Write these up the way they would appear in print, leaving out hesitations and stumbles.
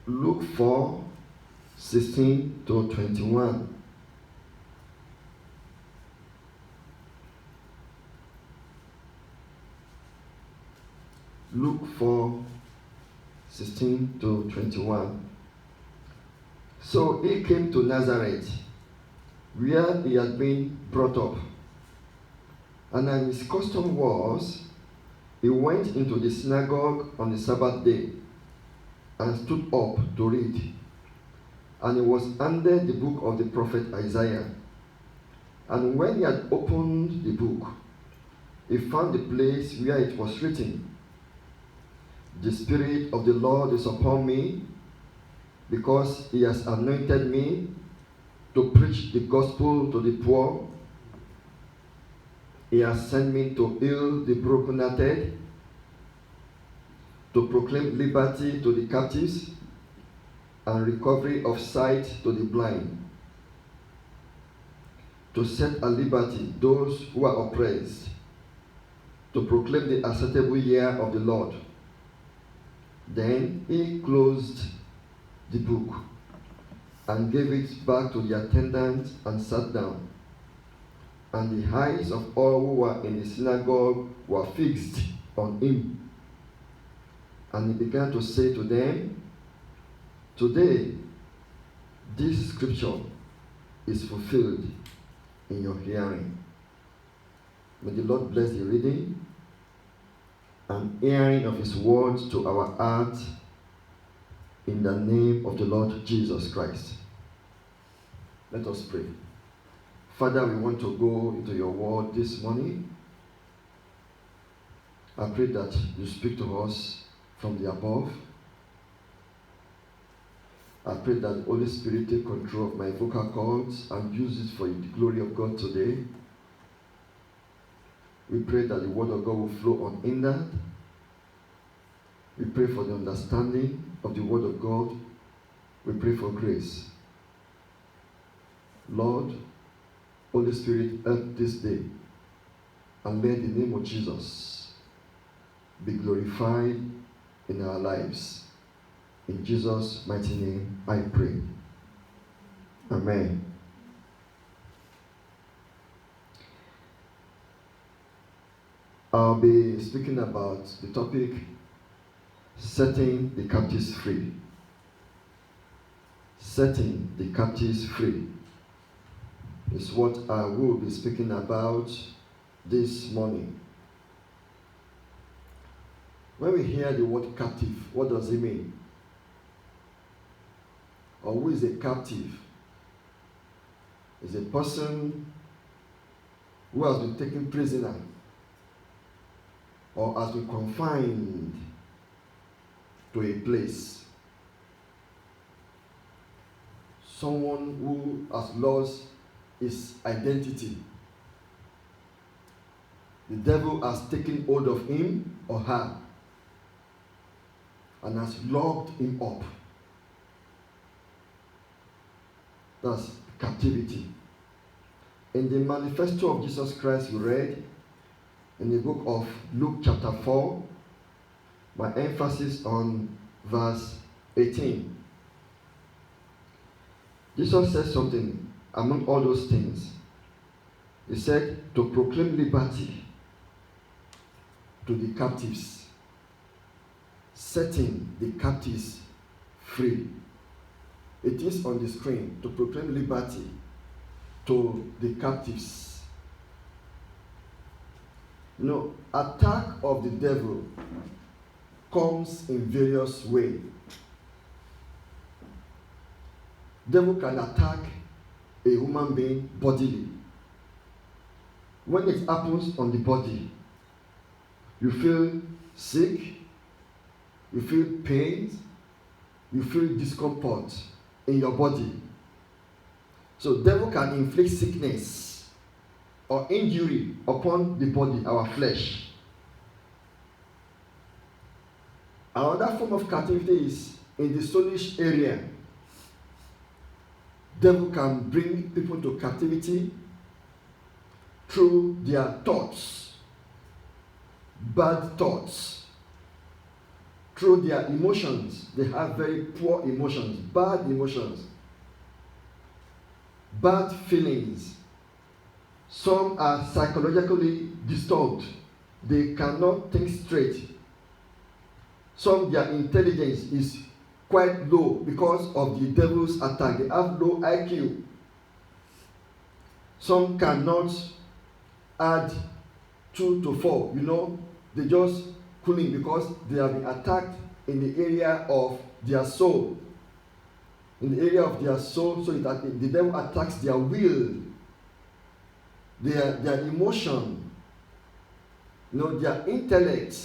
Luke 4:16-21. Luke 4:16-21. So he came to Nazareth, where he had been brought up. And as his custom was, he went into the synagogue on the Sabbath day and stood up to read. And he was handed the book of the prophet Isaiah. And when he had opened the book, he found the place where it was written, "The Spirit of the Lord is upon me, because he has anointed me to preach the gospel to the poor. He has sent me to heal the brokenhearted, to proclaim liberty to the captives, and recovery of sight to the blind, to set at liberty those who are oppressed, to proclaim the acceptable year of the Lord." Then he closed the book and gave it back to the attendant and sat down. And the eyes of all who were in the synagogue were fixed on him. And he began to say to them, "Today, this scripture is fulfilled in your hearing." May the Lord bless the reading and hearing of his words to our hearts, in the name of the Lord Jesus Christ. Let us pray. Father, we want to go into your word this morning. I pray that you speak to us from the above. I pray that the Holy Spirit take control of my vocal cords and use it for the glory of God today. We pray that the word of God will flow unhindered. We pray for the understanding of the word of God. We pray for grace. Lord, Holy Spirit, help this day, and let the name of Jesus be glorified in our lives. In Jesus' mighty name, I pray. Amen. I'll be speaking about the topic, setting the captives free. Setting the captives free is what I will be speaking about this morning. When we hear the word captive, what does it mean? Or who is a captive? Is a person who has been taken prisoner or has been confined to a place. Someone who has lost his identity. The devil has taken hold of him or her and has locked him up. That's captivity. In the manifesto of Jesus Christ we read in the book of Luke chapter 4, my emphasis on verse 18. Jesus said something among all those things. He said to proclaim liberty to the captives, setting the captives free. It is on the screen, to proclaim liberty to the captives. You know, attack of the devil comes in various ways. Devil can attack a human being bodily. When it happens on the body, you feel sick, you feel pain, you feel discomfort in your body. So devil can inflict sickness or injury upon the body, our flesh. Another form of captivity is in the soulish area. Devil can bring people to captivity through their thoughts, bad thoughts, through their emotions. They have very poor emotions, bad feelings. Some are psychologically disturbed. They cannot think straight. Some, their intelligence is quite low because of the devil's attack. They have low IQ. Some cannot add 2 to 4. They just couldn't because they have been attacked in the area of their soul. In the area of their soul, so that the devil attacks their will, their emotion, their intellect.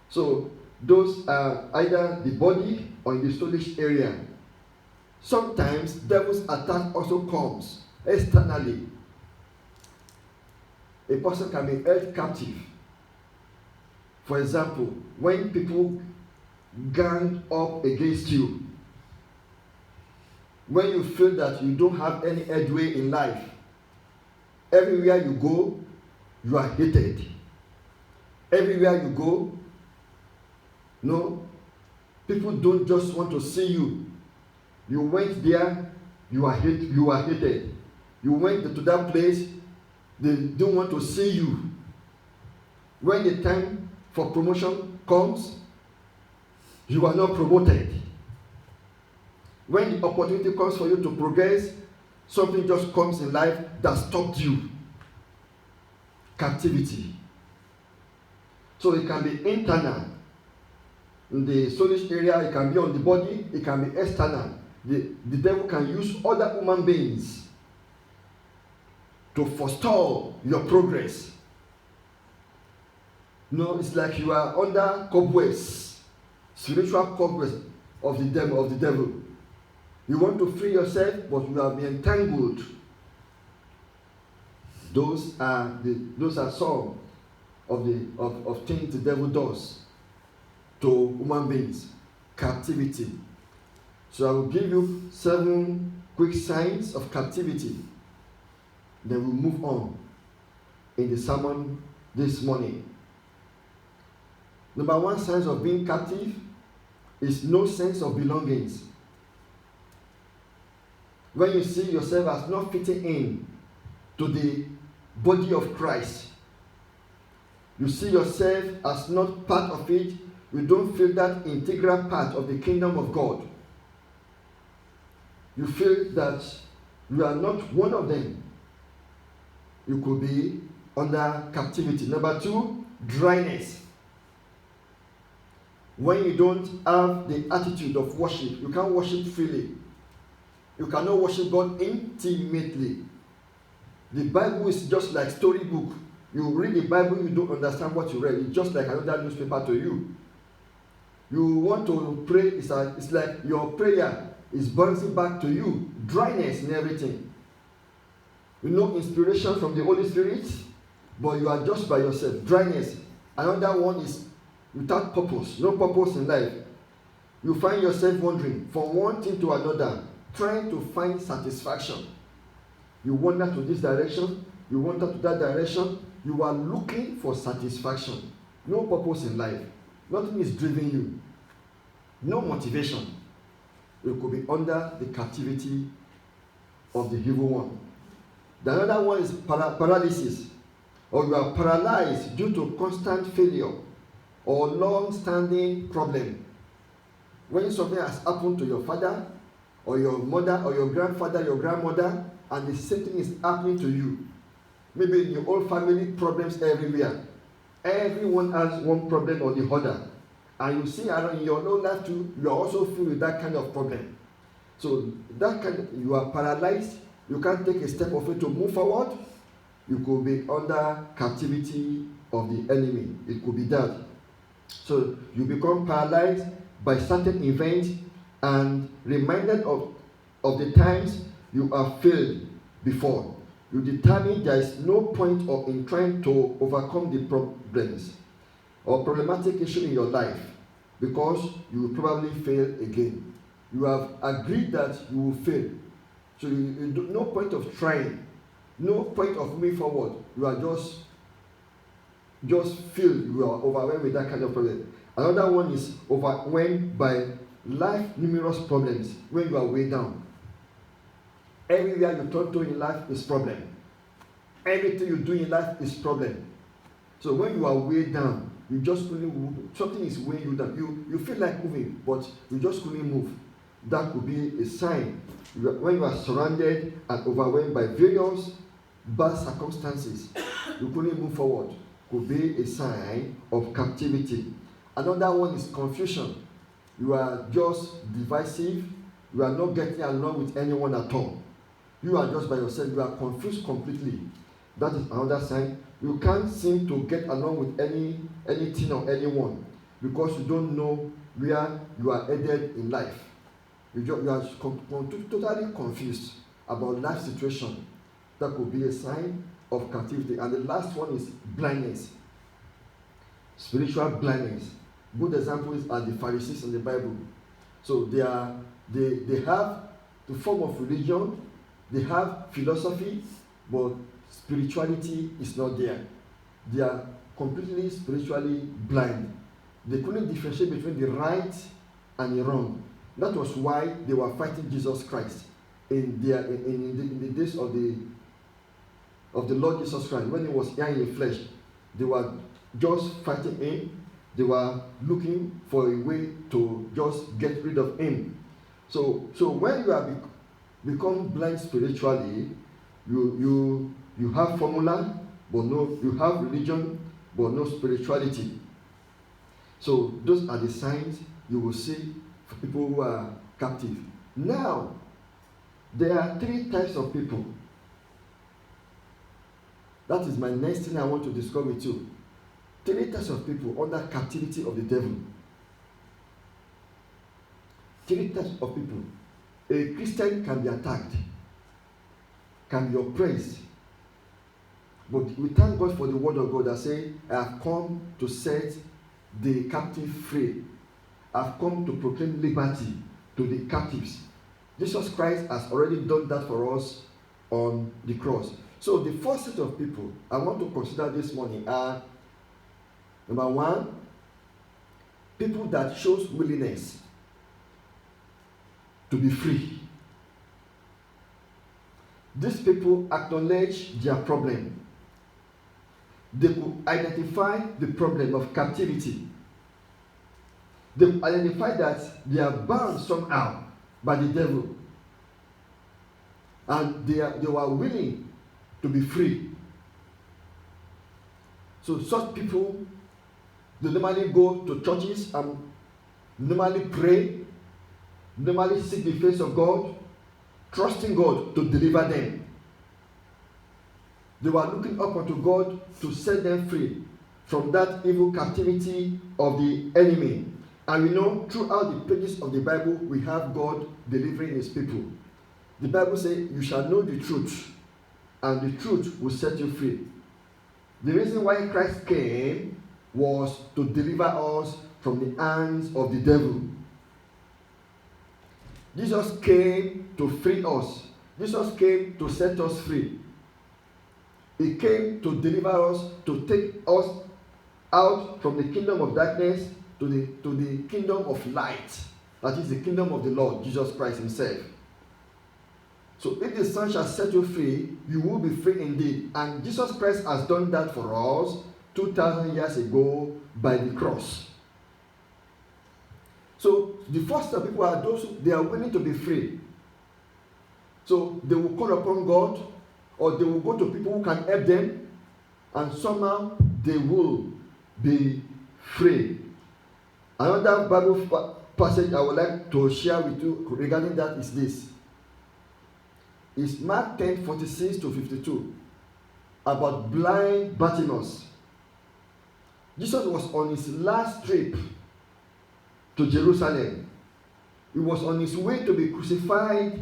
So those are either the body or in the soulish area. Sometimes devil's attack also comes externally. A person can be held captive. For example, when people gang up against you, when you feel that you don't have any headway in life, everywhere you go, you are hated. Everywhere you go, people don't just want to see you. You went there, you are hated. You went to that place, they don't want to see you. When the time for promotion comes, you are not promoted. When the opportunity comes for you to progress, something just comes in life that stopped you. Captivity. So it can be internal. In the soulish area, it can be on the body, it can be external. The devil can use other human beings to forestall your progress. It's like you are under cobwebs, spiritual cobwebs of the devil. You want to free yourself, but you have been entangled. Those are some of things the devil does to human beings. Captivity. So I will give you 7 quick signs of captivity. Then we'll move on in the sermon this morning. Number 1 sign of being captive is no sense of belongings. When you see yourself as not fitting in to the body of Christ, you see yourself as not part of it, you don't feel that integral part of the kingdom of God. You feel that you are not one of them. You could be under captivity. Number 2, dryness. When you don't have the attitude of worship, you can't worship freely. You cannot worship God intimately. The Bible is just like storybook. You read the Bible, you don't understand what you read. It's just like another newspaper to you. You want to pray, it's like your prayer is bouncing back to you. Dryness in everything. Inspiration from the Holy Spirit, but you are just by yourself. Dryness. Another one is without purpose. No purpose in life. You find yourself wandering from one thing to another, trying to find satisfaction. You wander to this direction, you wander to that direction. You are looking for satisfaction. No purpose in life. Nothing is driving you. No motivation. You could be under the captivity of the evil one. The other one is paralysis, or you are paralyzed due to constant failure or long-standing problem. When something has happened to your father or your mother or your grandfather, your grandmother, and the same thing is happening to you. Maybe in your whole family, problems everywhere. Everyone has one problem or the other. And you see around in your own life too, you are also filled with that kind of problem. So you are paralyzed. You can't take a step of it to move forward. You could be under captivity of the enemy. It could be that. So you become paralyzed by certain events and reminded of the times you have failed before. You determine there is no point in trying to overcome the problems or problematic issue in your life because you will probably fail again. You have agreed that you will fail. So no point of trying, no point of moving forward. You are just feel you are overwhelmed with that kind of problem. Another one is overwhelmed by life numerous problems when you are way down. Everywhere you turn to in life is problem. Everything you do in life is problem. So when you are way down, you just couldn't move. Something is weighing you down. You feel like moving, but you just couldn't move. That could be a sign. When you are surrounded and overwhelmed by various bad circumstances, you couldn't move forward. Could be a sign of captivity. Another one is confusion. You are just divisive. You are not getting along with anyone at all. You are just by yourself. You are confused completely. That is another sign. You can't seem to get along with anything or anyone because you don't know where you are headed in life. You are totally confused about life situation. That could be a sign of captivity. And the last one is blindness. Spiritual blindness. Good examples are the Pharisees in the Bible. So they have the form of religion, they have philosophy, but spirituality is not there. They are completely spiritually blind. They couldn't differentiate between the right and the wrong. That was why they were fighting Jesus Christ in the days of the Lord Jesus Christ. When he was here in the flesh, they were just fighting him. They were looking for a way to just get rid of him. So when you have become blind spiritually, you have formula, but no, you have religion, but no spirituality. So those are the signs you will see for people who are captive. Now, there are 3 types of people. That is my next thing I want to discuss with you. 3 types of people under captivity of the devil. 3 types of people. A Christian can be attacked, can be oppressed. But we thank God for the word of God that says, I have come to set the captive free. I have come to proclaim liberty to the captives. Jesus Christ has already done that for us on the cross. So the first set of people I want to consider this morning are, number 1, people that shows willingness to be free. These people acknowledge their problem. They could identify the problem of captivity. They identify that they are bound somehow by the devil. And they were willing to be free. So such people, they normally go to churches and normally pray, normally seek the face of God, trusting God to deliver them. They were looking up unto God to set them free from that evil captivity of the enemy. And we know throughout the pages of the Bible, we have God delivering his people. The Bible says, you shall know the truth, and the truth will set you free. The reason why Christ came was to deliver us from the hands of the devil. Jesus came to free us. Jesus came to set us free. He came to deliver us, to take us out from the kingdom of darkness to the kingdom of light. That is the kingdom of the Lord Jesus Christ himself. So if the Son shall set you free, you will be free indeed. And Jesus Christ has done that for us 2,000 years ago by the cross. So the first of people are those who they are willing to be free. So they will call upon God, or they will go to people who can help them, and somehow they will be free. Another Bible passage I would like to share with you regarding that is this. It's Mark 10:46-52 about blind Bartimaeus. Jesus was on his last trip to Jerusalem. He was on his way to be crucified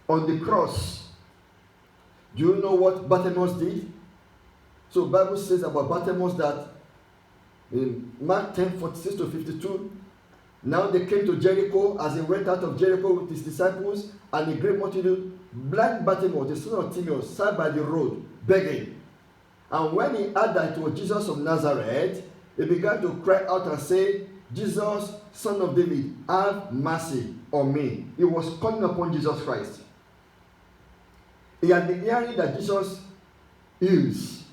on the cross. Do you know what Bartimaeus did? So the Bible says about Bartimaeus that in Mark 10:46-52, now they came to Jericho. As he went out of Jericho with his disciples and a great multitude, blind Bartimaeus, the son of Timaeus, sat by the road begging. And when he heard that it was Jesus of Nazareth, he began to cry out and say, Jesus, Son of David, have mercy on me. He was calling upon Jesus Christ. He had been hearing that Jesus heals.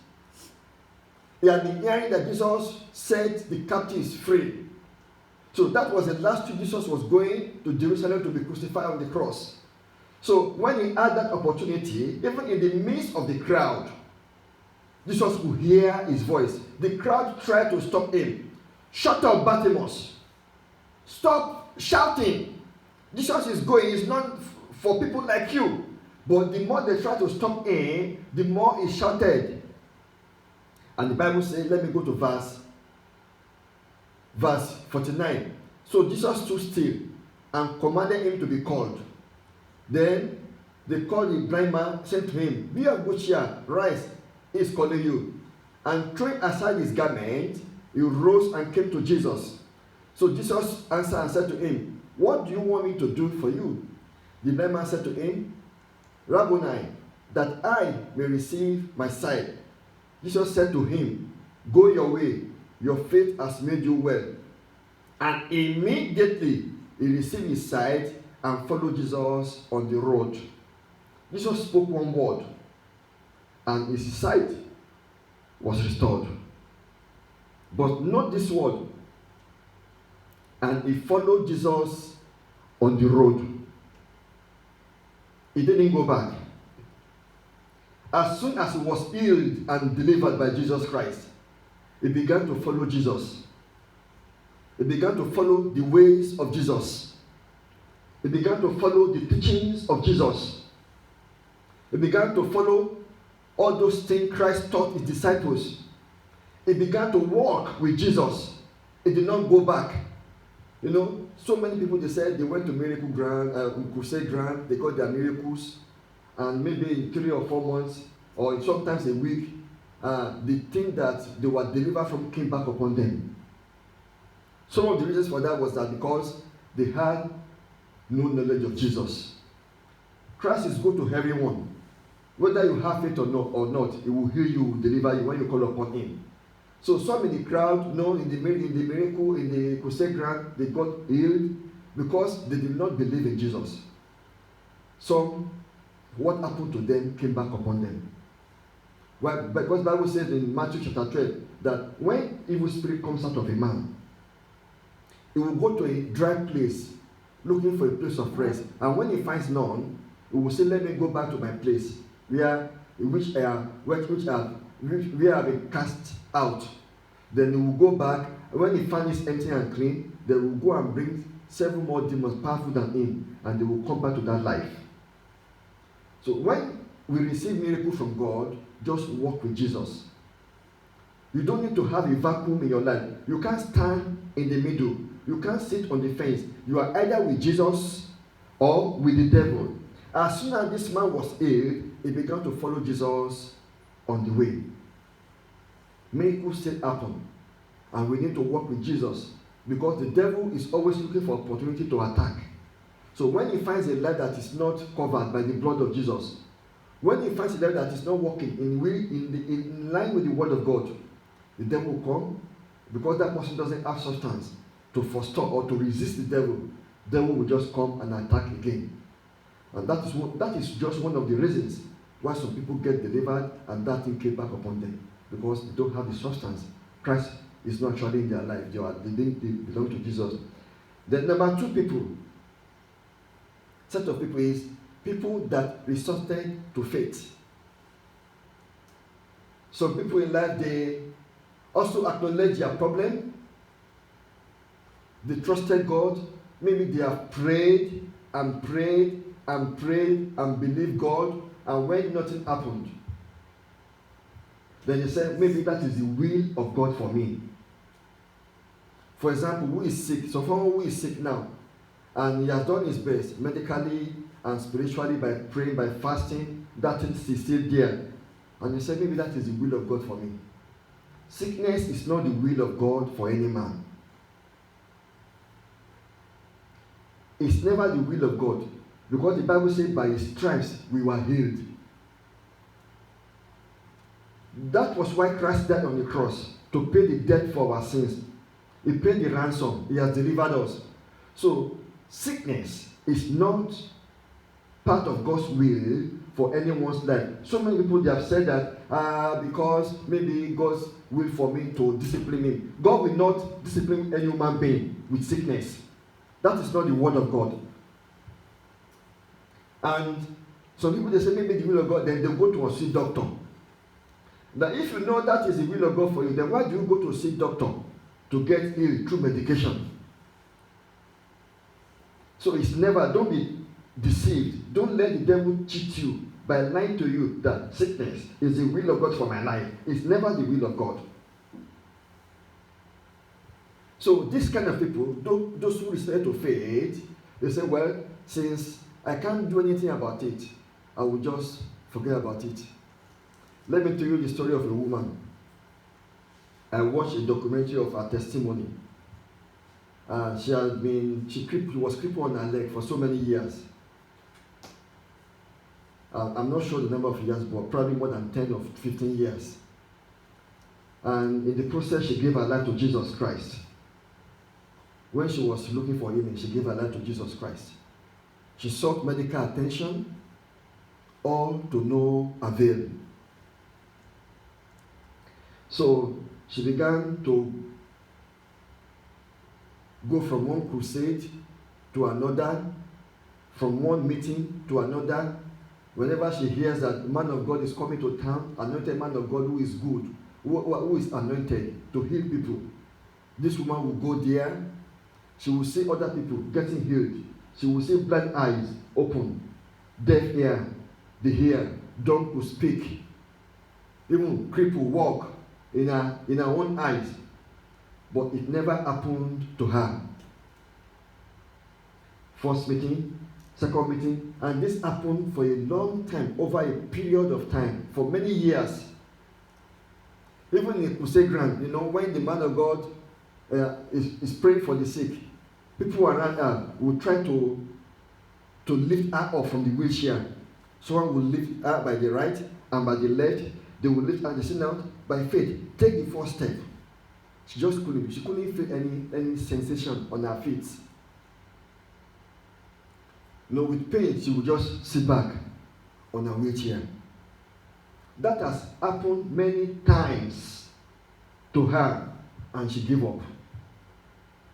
He had been hearing that Jesus set the captives free. So that was the last trip Jesus was going to Jerusalem to be crucified on the cross. So when he had that opportunity, even in the midst of the crowd, Jesus could hear his voice. The crowd tried to stop him. Shut up, Bartimaeus. Stop shouting. Jesus is going. It's not for people like you. But the more they tried to stop him, the more he shouted. And the Bible says, let me go to verse 49. So Jesus stood still and commanded him to be called. Then they called the blind man, said to him, be of good cheer, rise, he is calling you. And throwing aside his garment, he rose and came to Jesus. So Jesus answered and said to him, what do you want me to do for you? The blind man said to him, Rabboni, that I may receive my sight. Jesus said to him, go your way, your faith has made you well. And immediately he received his sight and followed Jesus on the road. Jesus spoke one word, and his sight was restored. But not this word. And he followed Jesus on the road. He didn't go back. As soon as he was healed and delivered by Jesus Christ, he began to follow Jesus. He began to follow the ways of Jesus. He began to follow the teachings of Jesus. He began to follow all those things Christ taught his disciples. He began to walk with Jesus. He did not go back. You know, so many people, they said they went to miracle ground, crusade ground, they got their miracles, and maybe in 3 or 4 months, or sometimes a week, the thing that they were delivered from came back upon them. Some of the reasons for that was that because they had no knowledge of Jesus. Christ is good to everyone. Whether you have faith or not, he will heal you, deliver you when you call upon him. So some in the crowd, in the miracle, in the crusade ground, they got healed because they did not believe in Jesus. Some, what happened to them came back upon them. Well, because the Bible says in Matthew chapter 12 that when evil spirit comes out of a man, he will go to a dry place looking for a place of rest. And when he finds none, he will say, let me go back to my place where I have been cast out. Then he will go back. When he finds it empty and clean, they will go and bring several more demons powerful than him, and they will come back to that life. So when we receive miracle from God, just walk with Jesus. You don't need to have a vacuum in your life. You can't stand in the middle. You can't sit on the fence. You are either with Jesus or with the devil. As soon as this man was healed, he began to follow Jesus on the way. Miracles still happen, and we need to walk with Jesus because the devil is always looking for opportunity to attack. So when he finds a life that is not covered by the blood of Jesus, when he finds a life that is not walking in line with the word of God, the devil will come because that person doesn't have substance to forestall or to resist the devil. The devil will just come and attack again. And that is just one of the reasons why some people get delivered and that thing came back upon them, because they don't have the substance. Christ is not actually in their life. They belong to Jesus. The number 2 set of people is people that resorted to faith. Some people in life, they also acknowledge their problem. They trusted God. Maybe they have prayed and prayed and prayed and believed God, and when nothing happened, then they said, maybe that is the will of God for me. For example, who is sick? So someone who is sick now, and he has done his best medically and spiritually by praying, by fasting, that is still there. And you say, maybe that is the will of God for me. Sickness is not the will of God for any man. It's never the will of God, because the Bible says by his stripes we were healed. That was why Christ died on the cross, to pay the debt for our sins. He paid the ransom. He has delivered us. So, sickness is not part of God's will for anyone's life. So many people, they have said that because maybe God's will for me to discipline me. God will not discipline any human being with sickness. That is not the word of God. And some people, they say maybe the will of God, then they go to a see doctor. Now, if you know that is the will of God for you, then why do you go to see doctor to get healed through medication? So it's never, don't be deceived. Don't let the devil cheat you by lying to you that sickness is the will of God for my life. It's never the will of God. So this kind of people, those who respect to faith, they say, well, since I can't do anything about it, I will just forget about it. Let me tell you the story of a woman. I watched a documentary of her testimony. She was crippled on her leg for so many years. I'm not sure the number of years, but probably more than 10 or 15 years. And in the process, she gave her life to Jesus Christ. When she was looking for healing, she gave her life to Jesus Christ. She sought medical attention, all to no avail. So she began to go from one crusade to another, from one meeting to another. Whenever she hears that man of God is coming to town, anointed man of God who is good, who is anointed to heal people, this woman will go there. She will see other people getting healed. She will see blind eyes open, deaf ear, the hear, dumb to speak, even cripple walk in her own eyes. But it never happened to her. First meeting, second meeting, and this happened for a long time, over a period of time, for many years. Even in crusade ground, when the man of God is praying for the sick, people around her will try to lift her up from the wheelchair. Someone will lift her by the right and by the left. They will lift her. They say, now, by faith, take the first step. She couldn't feel any sensation on her feet. With pain, she would just sit back on her wheelchair. That has happened many times to her, and she gave up.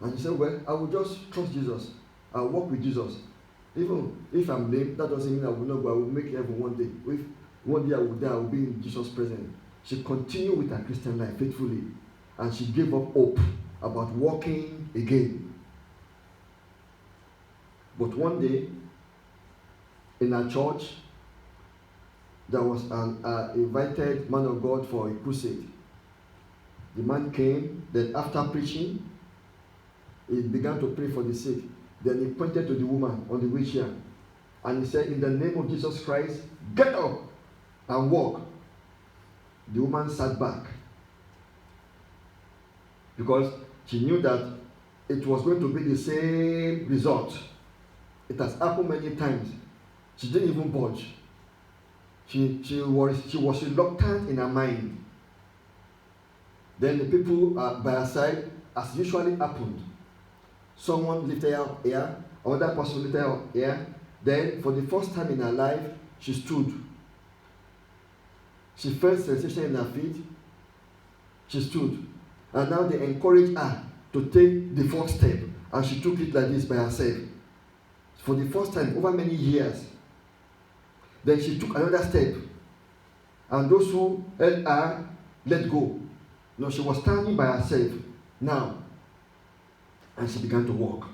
And she said, well, I will just trust Jesus. I'll walk with Jesus. Even if I'm lame, that doesn't mean I will not go. I will make heaven one day. If one day I will die, I will be in Jesus' presence. She continued with her Christian life faithfully. And she gave up hope about walking again. But one day, in our church, there was an invited man of God for a crusade. The man came, then after preaching, he began to pray for the sick. Then he pointed to the woman on the wheelchair. And he said, in the name of Jesus Christ, get up and walk. The woman sat back, because she knew that it was going to be the same result. It has happened many times. She didn't even budge. She was reluctant in her mind. Then the people by her side, as usually happened, someone lifted her up here, another person lifted her up here. Then, for the first time in her life, she stood. She felt sensation in her feet. She stood. And now they encouraged her to take the first step. And she took it like this by herself. For the first time, over many years. Then she took another step. And those who held her let go. No, she was standing by herself now. And she began to walk.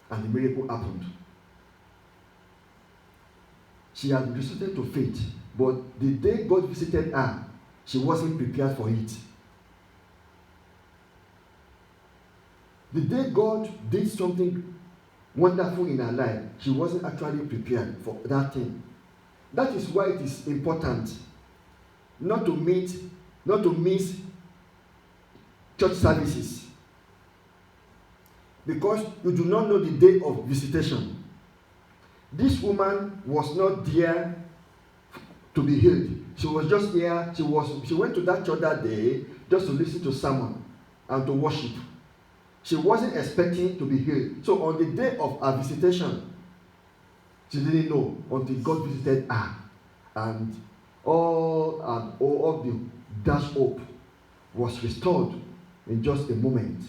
And the miracle happened. She had resorted to faith. But the day God visited her, she wasn't prepared for it. The day God did something wonderful in her life, she wasn't actually prepared for that thing. That is why it is important not to miss church services. Because you do not know the day of visitation. This woman was not there to be healed. She was just here. She went to that church that day just to listen to sermon and to worship. She wasn't expecting to be healed. So on the day of her visitation, she didn't know until God visited her. And all of the dashed hope was restored in just a moment.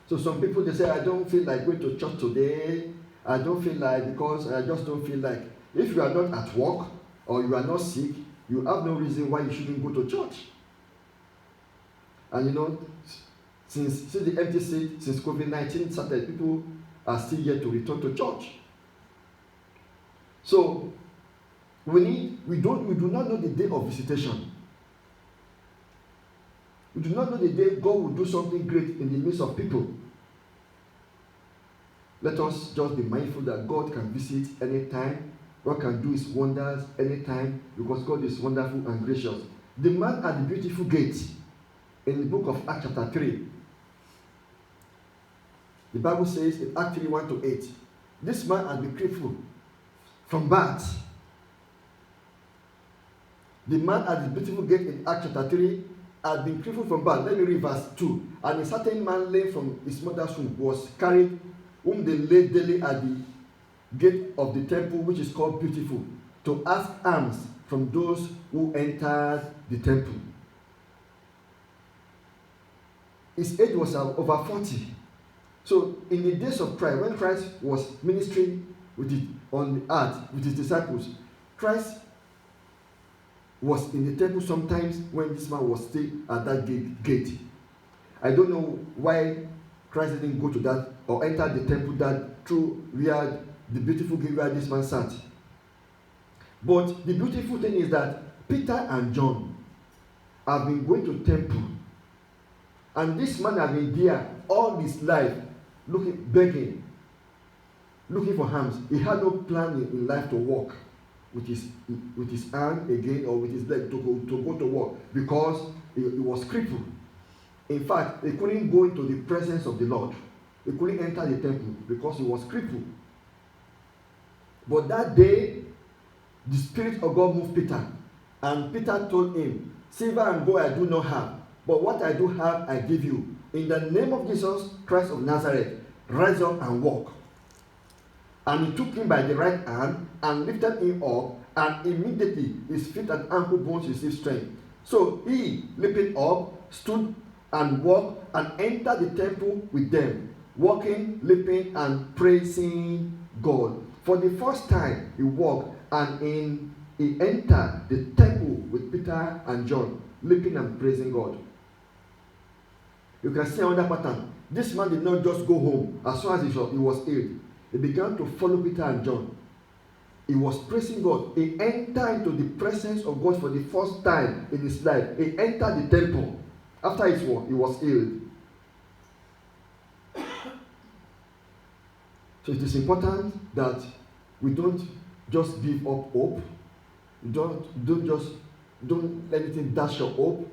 So some people, they say, I don't feel like going to church today. I don't feel like, because I just don't feel like. If you are not at work or you are not sick, you have no reason why you shouldn't go to church. And you know, since the empty seat, since COVID-19 started, people are still yet to return to church. So we do not know the day of visitation. We do not know the day God will do something great in the midst of people. Let us just be mindful that God can visit anytime. God can do his wonders anytime, because God is wonderful and gracious. The man at the beautiful gate, in the book of Acts chapter 3, the Bible says in Acts 3, 1-8, this man had been crippled from birth. The man at the beautiful gate in Acts chapter 3 had been crippled from birth. Let me read verse 2. And a certain man lame from his mother's womb was carried, whom they laid daily at the gate of the temple, which is called Beautiful, to ask alms from those who entered the temple. His age was over 40. So in the days of Christ, when Christ was ministering on the earth with his disciples, Christ was in the temple sometimes when this man was still at that gate. I don't know why Christ didn't go to that or enter the temple that through where the beautiful gate where this man sat. But the beautiful thing is that Peter and John have been going to temple, and this man has been there all his life, begging, looking for alms. He had no plan in life to walk with his hand again or with his leg to go to work, because he was crippled. In fact, he couldn't go into the presence of the Lord. He couldn't enter the temple because he was crippled. But that day, the Spirit of God moved Peter, and Peter told him, silver and gold I do not have, but what I do have I give you. In the name of Jesus Christ of Nazareth, rise up and walk. And he took him by the right hand and lifted him up, and immediately his feet and ankle bones received strength. So he, leaping up, stood and walked and entered the temple with them, walking, leaping, and praising God. For the first time he walked, and he entered the temple with Peter and John, leaping and praising God. You can see another pattern. This man did not just go home as soon as he was healed. He began to follow Peter and John. He was praising God. He entered into the presence of God for the first time in his life. He entered the temple after his walk. He was healed. So it is important that we don't just give up hope. Don't let anything dash your hope.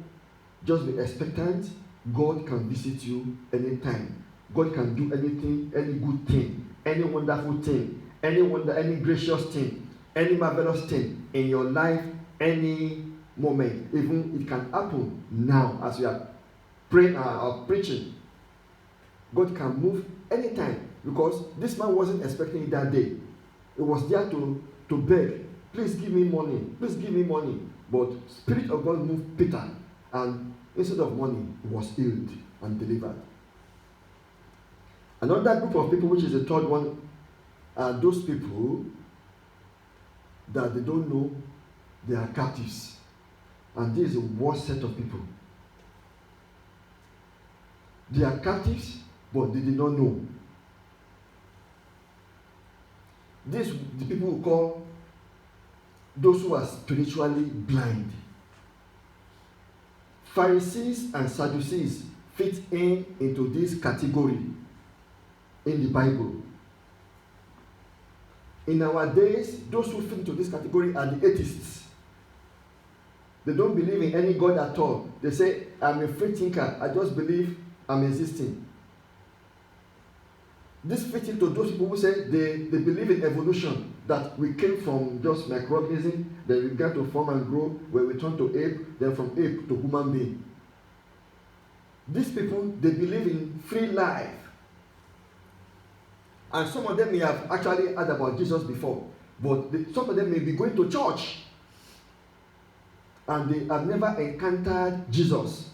Just be expectant. God can visit you anytime. God can do anything, any good thing, any wonderful thing, any gracious thing, any marvelous thing in your life, any moment. Even it can happen now as we are praying or preaching. God can move anytime, because this man wasn't expecting it that day. He was there to beg, please give me money, please give me money. But Spirit of God moved Peter, and instead of money, he was healed and delivered. Another group of people, which is the third one, are those people that they don't know they are captives. And this is the worst set of people. They are captives, but they did not know. These the people who call those who are spiritually blind. Pharisees and Sadducees fit into this category in the Bible. In our days, those who fit into this category are the atheists. They don't believe in any God at all. They say, I'm a free thinker. I just believe I'm existing. This fits into those people who say they believe in evolution, that we came from just microorganism, then we began to form and grow, where we turn to ape, then from ape to human being. These people, they believe in free life. And some of them may have actually heard about Jesus before, but some of them may be going to church and they have never encountered Jesus.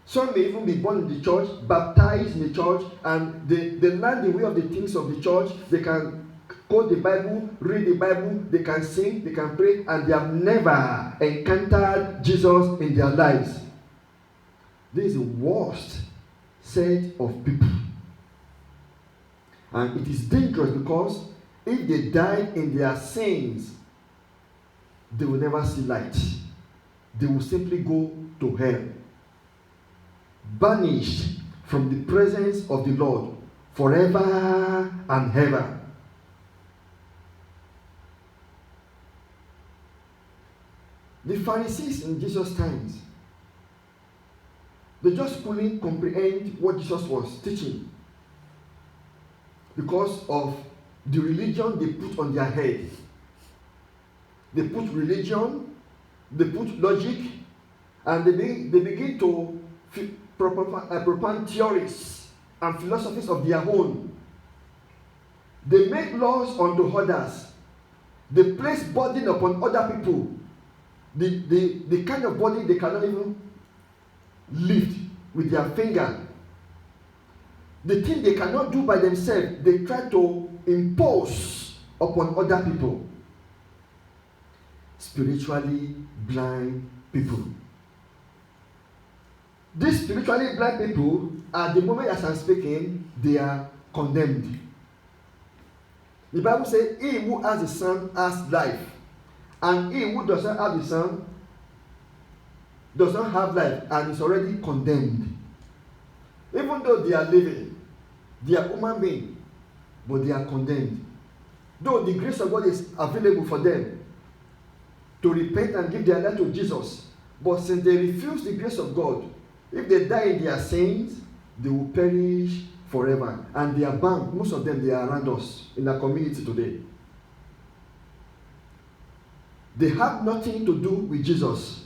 Some may even be born in the church, baptized in the church, and they learn the way of the things of the church. They can quote the Bible, read the Bible, they can sing, they can pray, and they have never encountered Jesus in their lives. This is the worst set of people. And it is dangerous because if they died in their sins, they will never see light. They will simply go to hell, banished from the presence of the Lord forever and ever. The Pharisees in Jesus' times, they just couldn't comprehend what Jesus was teaching because of the religion they put on their head. They put religion, they put logic, and they begin to propound theories and philosophies of their own. They make laws unto others. They place burden upon other people. The kind of body they cannot even lift with their finger. The thing they cannot do by themselves, they try to impose upon other people. Spiritually blind people. These spiritually blind people, at the moment as I'm speaking, they are condemned. The Bible says, he who has the Son has life, and he who does not have the Son does not have life and is already condemned. Even though they are living, they are human beings, but they are condemned. Though the grace of God is available for them to repent and give their life to Jesus, but since they refuse the grace of God, if they die in their sins, they will perish forever. And they are bound. Most of them, they are around us in our community today. They have nothing to do with Jesus.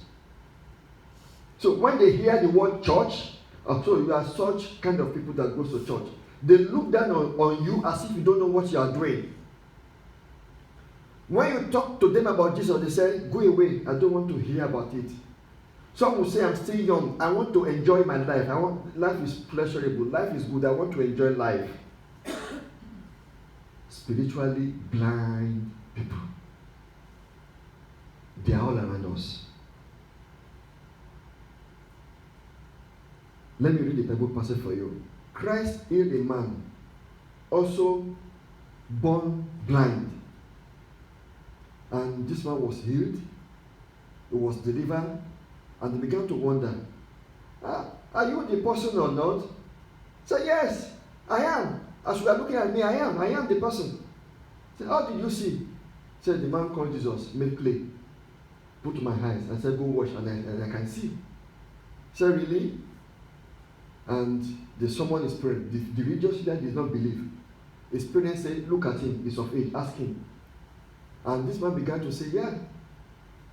So when they hear the word church, so you are such kind of people that goes to church, they look down on you as if you don't know what you are doing. When you talk to them about Jesus, they say, go away, I don't want to hear about it. Some will say, I'm still young, I want to enjoy my life. Life is pleasurable, life is good, I want to enjoy life. Spiritually blind people. They are all around us. Let me read the Bible passage for you. Christ healed a man, also born blind. And this man was healed, he was delivered, and they began to wonder, are you the person or not? Say, yes, I am. As you are looking at me, I am the person. Say, how did you see? Said the man called Jesus, made clay, put to my eyes, and said, go wash, and I can see. Say, really? And someone is praying. The religious leader did not believe. His parents said, look at him, he's of age, ask him. And this man began to say, yeah,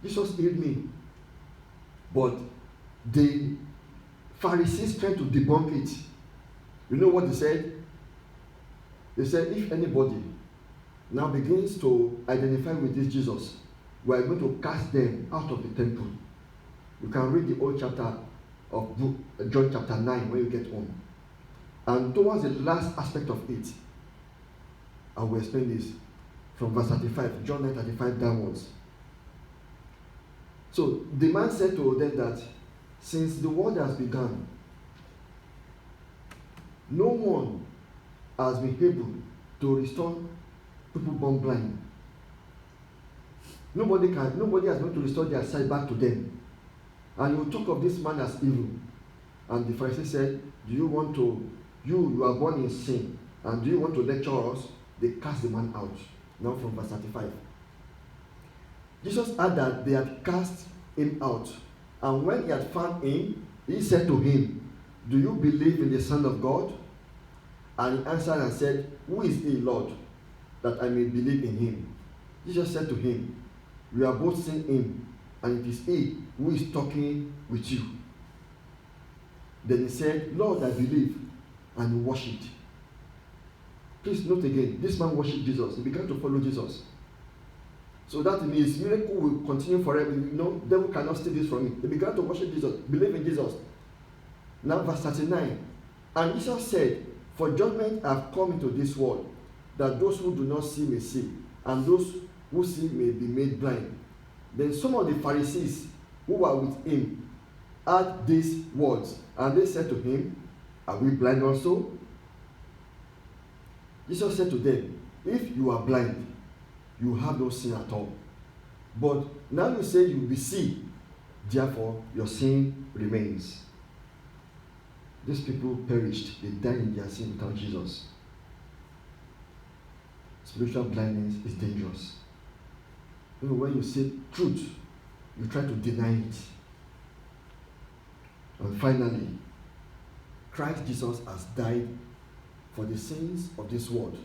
Jesus healed me. But the Pharisees tried to debunk it. You know what they said? They said, if anybody now begins to identify with this Jesus, we are going to cast them out of the temple. You can read the whole chapter of John chapter 9 when you get home. And towards the last aspect of it, I will explain this from verse 35, John 9:35 downwards. So the man said to them that since the world has begun, no one has been able to restore people born blind. Nobody has been able to restore their sight back to them. And you talk of this man as evil. And the Pharisee said, do you want to, you are born in sin, and do you want to lecture us? They cast the man out. Now from verse 35. Jesus heard that they had cast him out. And when he had found him, he said to him, do you believe in the Son of God? And he answered and said, who is he, Lord, that I may believe in him? Jesus said to him, we are both seeing him, and it is he who is talking with you. Then he said, Lord, I believe, and he worshipped. Please note again, this man worshipped Jesus. He began to follow Jesus. So that means miracle will continue forever. Devil cannot steal this from him. He began to worship Jesus, believe in Jesus. Now verse 39. And Jesus said, for judgment I have come into this world, that those who do not see may see, and those who see may be made blind. Then some of the Pharisees who were with him heard these words, and they said to him, are we blind also? Jesus said to them, if you are blind, you have no sin at all. But now you say you will see, therefore your sin remains. These people perished. They died in their sin without Jesus. Spiritual blindness is dangerous. Even when you say truth, you try to deny it. And finally, Christ Jesus has died for the sins of this world.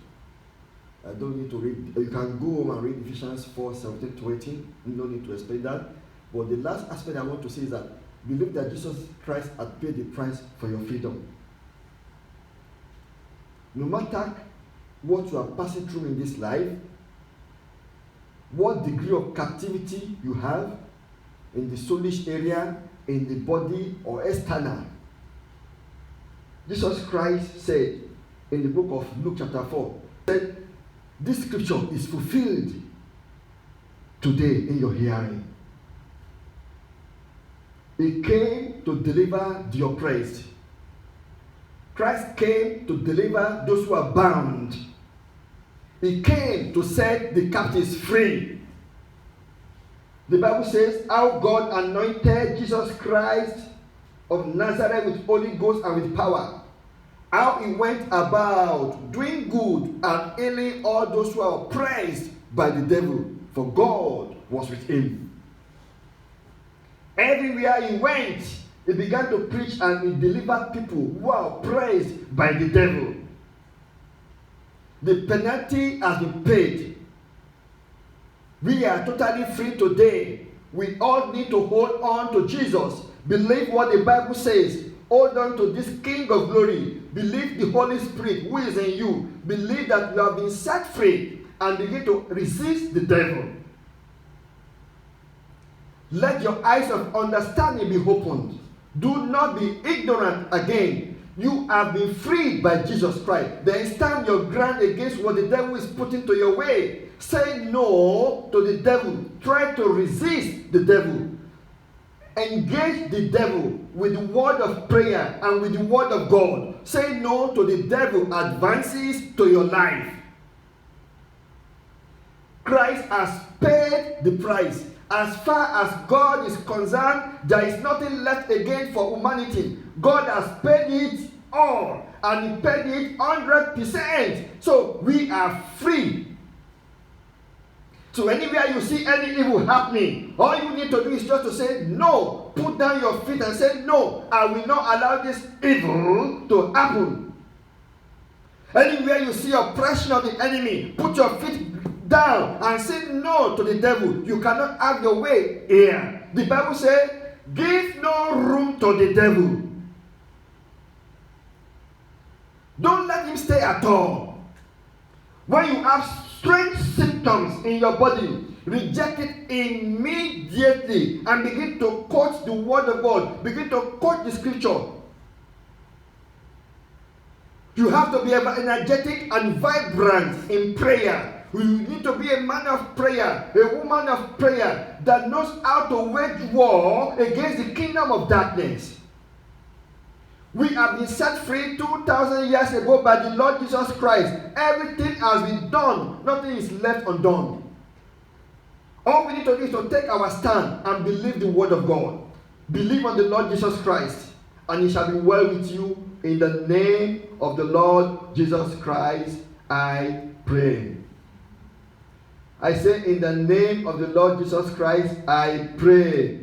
I don't need to read. You can go home and read Ephesians 4:17-18. No need to explain that. But the last aspect I want to say is that believe that Jesus Christ had paid the price for your freedom. No matter what you are passing through in this life, what degree of captivity you have in the soulish area, in the body, or external, Jesus Christ said in the book of Luke chapter 4, said, this scripture is fulfilled today in your hearing. He came to deliver the oppressed. Christ came to deliver those who are bound. He came to set the captives free. The Bible says how God anointed Jesus Christ of Nazareth with Holy Ghost and with power. How he went about doing good and healing all those who are oppressed by the devil, for God was with him. Everywhere he went, he began to preach and he delivered people who are oppressed by the devil. The penalty has been paid. We are totally free today. We all need to hold on to Jesus. Believe what the Bible says. Hold on to this King of glory. Believe the Holy Spirit who is in you. Believe that you have been set free and begin to resist the devil. Let your eyes of understanding be opened. Do not be ignorant again. You have been freed by Jesus Christ. Then stand your ground against what the devil is putting to your way. Say no to the devil. Try to resist the devil. Engage the devil with the word of prayer and with the word of God. Say no to the devil advances to your life. Christ has paid the price. As far as God is concerned, there is nothing left again for humanity. God has paid it all, and he paid it 100%. So we are free. So anywhere you see any evil happening, all you need to do is just to say no. Put down your feet and say no. I will not allow this evil to happen. Anywhere you see oppression of the enemy, put your feet down and say no to the devil. You cannot have your way here. The Bible says, give no room to the devil. Don't let him stay at all. When you have strange symptoms in your body, reject it immediately and begin to quote the word of God. Begin to quote the scripture. You have to be energetic and vibrant in prayer. You need to be a man of prayer, a woman of prayer that knows how to wage war against the kingdom of darkness. We have been set free 2,000 years ago by the Lord Jesus Christ. Everything has been done. Nothing is left undone. All we need to do is to take our stand and believe the word of God. Believe on the Lord Jesus Christ, and it shall be well with you. In the name of the Lord Jesus Christ, I pray. I say, in the name of the Lord Jesus Christ, I pray.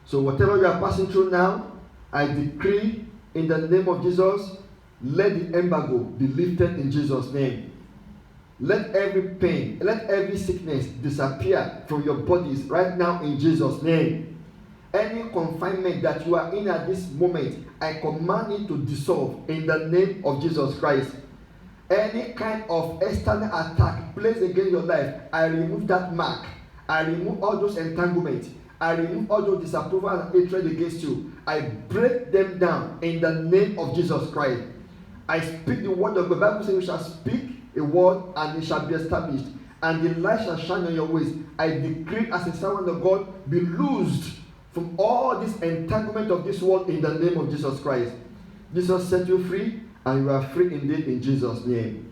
So whatever you are passing through now, I decree in the name of Jesus, let the embargo be lifted in Jesus' name. Let every pain, let every sickness disappear from your bodies right now in Jesus' name. Any confinement that you are in at this moment, I command it to dissolve in the name of Jesus Christ. Any kind of external attack placed against your life, I remove that mark. I remove all those entanglements. I remove all those disapproval and hatred against you. I break them down in the name of Jesus Christ. I speak the word of the Bible says we shall speak a word and it shall be established, and the light shall shine on your ways. I decree as a servant of God, be loosed from all this entanglement of this world in the name of Jesus Christ. Jesus set you free, and you are free indeed in Jesus' name.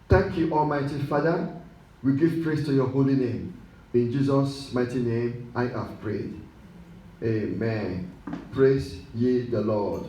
Thank you, Almighty Father. We give praise to your holy name. In Jesus' mighty name, I have prayed. Amen. Praise ye the Lord.